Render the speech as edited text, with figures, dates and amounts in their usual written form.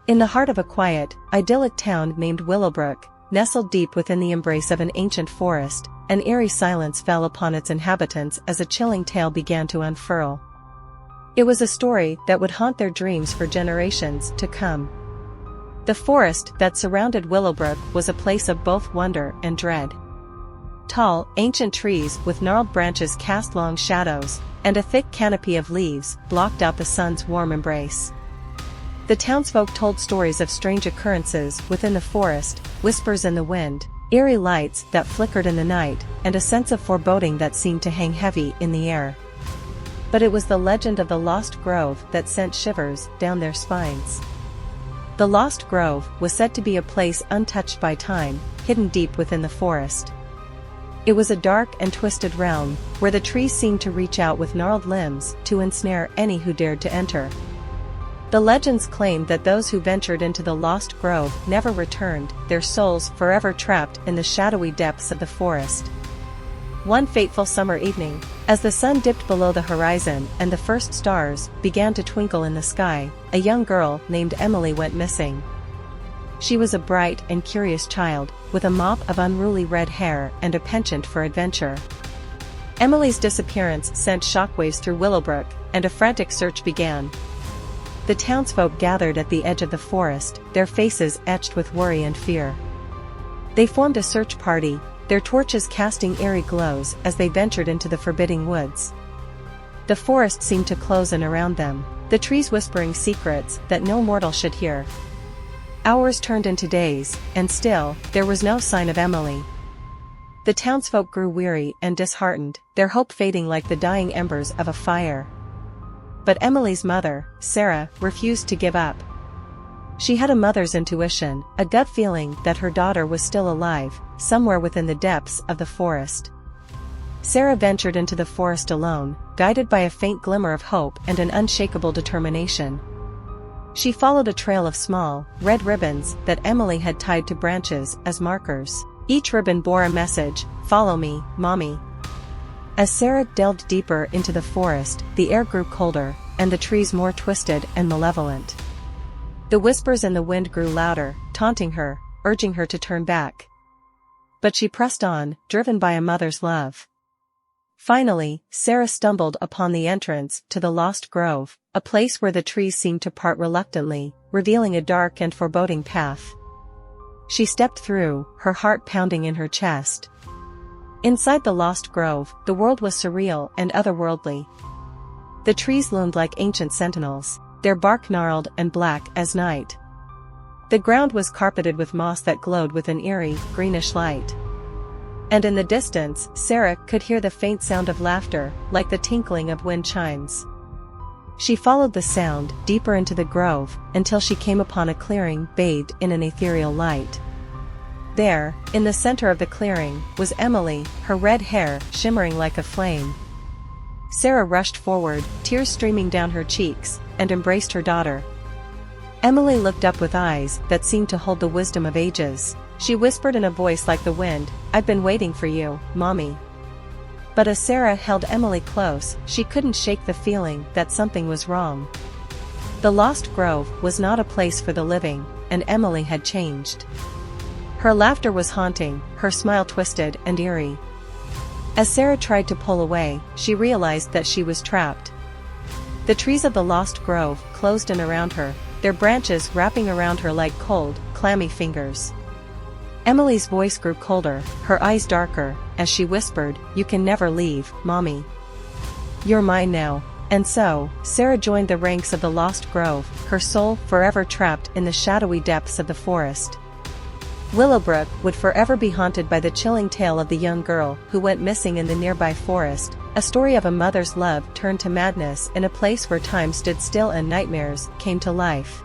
In the heart of a quiet, idyllic town named Willowbrook, nestled deep within the embrace of an ancient forest, an eerie silence fell upon its inhabitants as a chilling tale began to unfurl. It was a story that would haunt their dreams for generations to come. The forest that surrounded Willowbrook was a place of both wonder and dread. Tall, ancient trees with gnarled branches cast long shadows, and a thick canopy of leaves blocked out the sun's warm embrace. The townsfolk told stories of strange occurrences within the forest, whispers in the wind, eerie lights that flickered in the night, and a sense of foreboding that seemed to hang heavy in the air. But it was the legend of the Lost Grove that sent shivers down their spines. The Lost Grove was said to be a place untouched by time, hidden deep within the forest. It was a dark and twisted realm, where the trees seemed to reach out with gnarled limbs to ensnare any who dared to enter. The legends claimed that those who ventured into the Lost Grove never returned, their souls forever trapped in the shadowy depths of the forest. One fateful summer evening, as the sun dipped below the horizon and the first stars began to twinkle in the sky, a young girl named Emily went missing. She was a bright and curious child, with a mop of unruly red hair and a penchant for adventure. Emily's disappearance sent shockwaves through Willowbrook, and a frantic search began. The townsfolk gathered at the edge of the forest, their faces etched with worry and fear. They formed a search party, their torches casting eerie glows as they ventured into the forbidding woods. The forest seemed to close in around them, the trees whispering secrets that no mortal should hear. Hours turned into days, and still, there was no sign of Emily. The townsfolk grew weary and disheartened, their hope fading like the dying embers of a fire. But Emily's mother, Sarah, refused to give up. She had a mother's intuition, a gut feeling that her daughter was still alive, somewhere within the depths of the forest. Sarah ventured into the forest alone, guided by a faint glimmer of hope and an unshakable determination. She followed a trail of small, red ribbons that Emily had tied to branches as markers. Each ribbon bore a message: "Follow me, Mommy." As Sarah delved deeper into the forest, the air grew colder, and the trees more twisted and malevolent. The whispers in the wind grew louder, taunting her, urging her to turn back. But she pressed on, driven by a mother's love. Finally, Sarah stumbled upon the entrance to the Lost Grove, a place where the trees seemed to part reluctantly, revealing a dark and foreboding path. She stepped through, her heart pounding in her chest. Inside the Lost Grove, the world was surreal and otherworldly. The trees loomed like ancient sentinels, their bark gnarled and black as night. The ground was carpeted with moss that glowed with an eerie, greenish light. And in the distance, Sarah could hear the faint sound of laughter, like the tinkling of wind chimes. She followed the sound, deeper into the grove, until she came upon a clearing bathed in an ethereal light. There, in the center of the clearing, was Emily, her red hair shimmering like a flame. Sarah rushed forward, tears streaming down her cheeks, and embraced her daughter. Emily looked up with eyes that seemed to hold the wisdom of ages. She whispered in a voice like the wind, "I've been waiting for you, Mommy." But as Sarah held Emily close, she couldn't shake the feeling that something was wrong. The Lost Grove was not a place for the living, and Emily had changed. Her laughter was haunting, her smile twisted and eerie. As Sarah tried to pull away, she realized that she was trapped. The trees of the Lost Grove closed in around her, their branches wrapping around her like cold, clammy fingers. Emily's voice grew colder, her eyes darker, as she whispered, "You can never leave, Mommy. You're mine now." And so, Sarah joined the ranks of the Lost Grove, her soul forever trapped in the shadowy depths of the forest. Willowbrook would forever be haunted by the chilling tale of the young girl who went missing in the nearby forest, a story of a mother's love turned to madness in a place where time stood still and nightmares came to life.